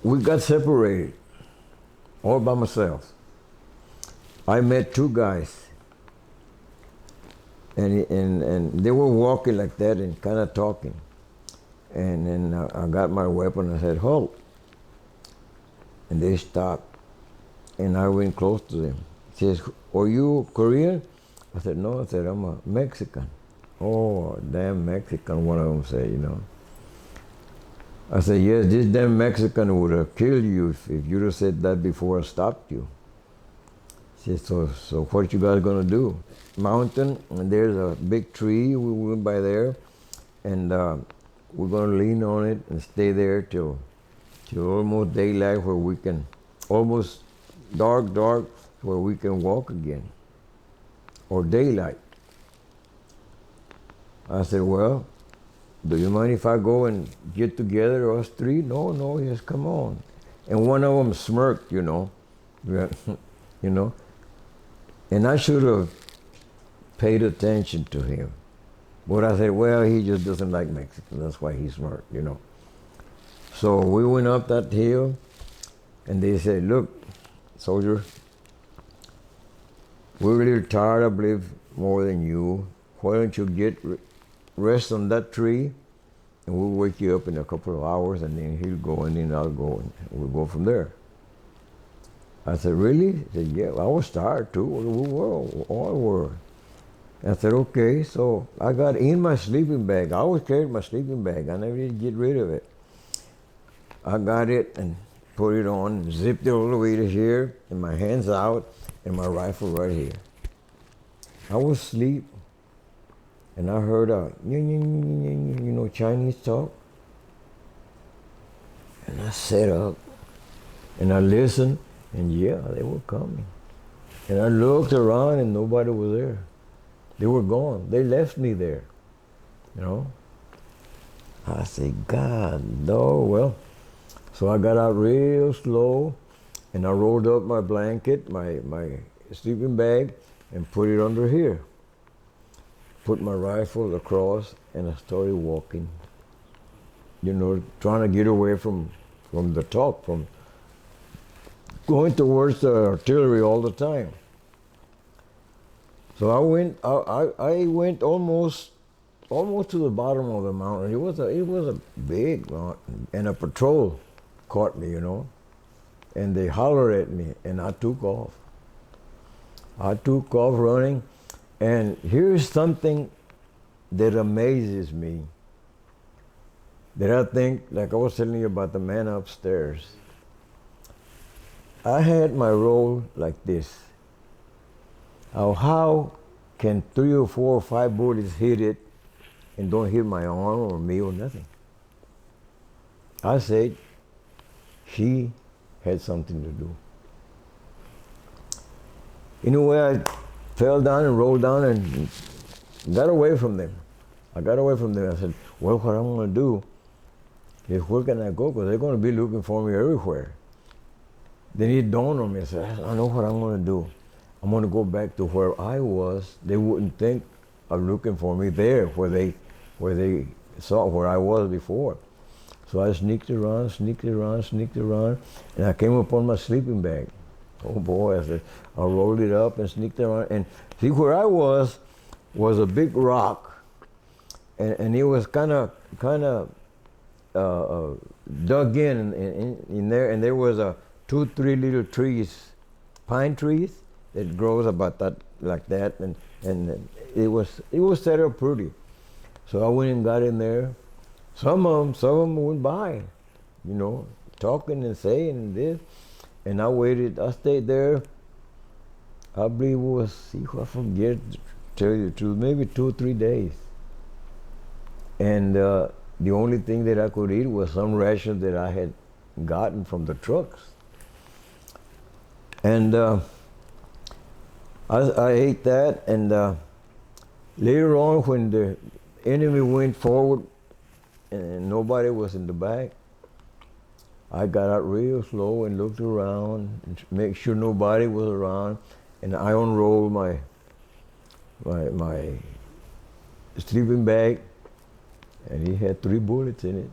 we got separated, all by myself. I met two guys, and they were walking like that and kind of talking. And then I got my weapon and I said, halt. And they stopped. And I went close to them. He says, are you Korean? I said, no. I said, I'm a Mexican. Oh, damn Mexican, one of them said, you know. I said, yes, this damn Mexican would have killed you if you'd have said that before I stopped you. He said, so what you guys gonna do? Mountain, and there's a big tree, we went by there, and we're gonna lean on it and stay there till almost daylight, where we can, almost dark, where we can walk again, or daylight. I said, well, do you mind if I go and get together, us three? No, yes, come on. And one of them smirked, you know, you know, and I should have paid attention to him. But I said, well, he just doesn't like Mexicans, that's why he smirked, you know. So we went up that hill, and they said, look, soldier, we're a little tired, I believe, more than you. Why don't you get rest on that tree, and we'll wake you up in a couple of hours, and then he'll go, and then I'll go, and we'll go from there. I said, really? He said, yeah, I was tired too. We were, all were. I said, okay, so I got in my sleeping bag. I always carried my sleeping bag. I never did get rid of it. I got it and put it on, zipped it all the way to here, and my hands out, and my rifle right here. I was asleep, and I heard a, you know, Chinese talk. And I sat up, and I listened, and yeah, they were coming. And I looked around, and nobody was there. They were gone. They left me there, you know. I said, God, no, well. So I got out real slow, and I rolled up my blanket, my sleeping bag, and put it under here. Put my rifle across, and I started walking. You know, trying to get away from the talk, from going towards the artillery all the time. So I went almost to the bottom of the mountain. It was a big mountain, and a patrol caught me, you know, and they hollered at me, and I took off. I took off running, and here's something that amazes me, that I think, like I was telling you about the man upstairs. I had my role like this. How can 3 or 4 or 5 bullets hit it and don't hit my arm or me or nothing? I said, he had something to do. Anyway, I fell down and rolled down and got away from them. I got away from them. I said, well, what I'm going to do is, where can I go? Because they're going to be looking for me everywhere. Then it dawned on me. I said, I know what I'm going to do. I'm going to go back to where I was. They wouldn't think of looking for me there, where they saw where I was before. So I sneaked around, and I came upon my sleeping bag. Oh boy, I rolled it up and sneaked around, and see, where I was a big rock, and it was kind of dug in there, and there was 2, 3 little trees, pine trees, that grows about that, like that, and it was set up pretty. So I went and got in there. Some of them went by, you know, talking and saying this, and I waited. I stayed there. I believe it was, see, I forget to tell you the truth, maybe 2 or 3 days. And the only thing that I could eat was some ration that I had gotten from the trucks. And I ate that, and later on, when the enemy went forward and nobody was in the back, I got out real slow and looked around and make sure nobody was around, and I unrolled my sleeping bag, and it had 3 bullets in it.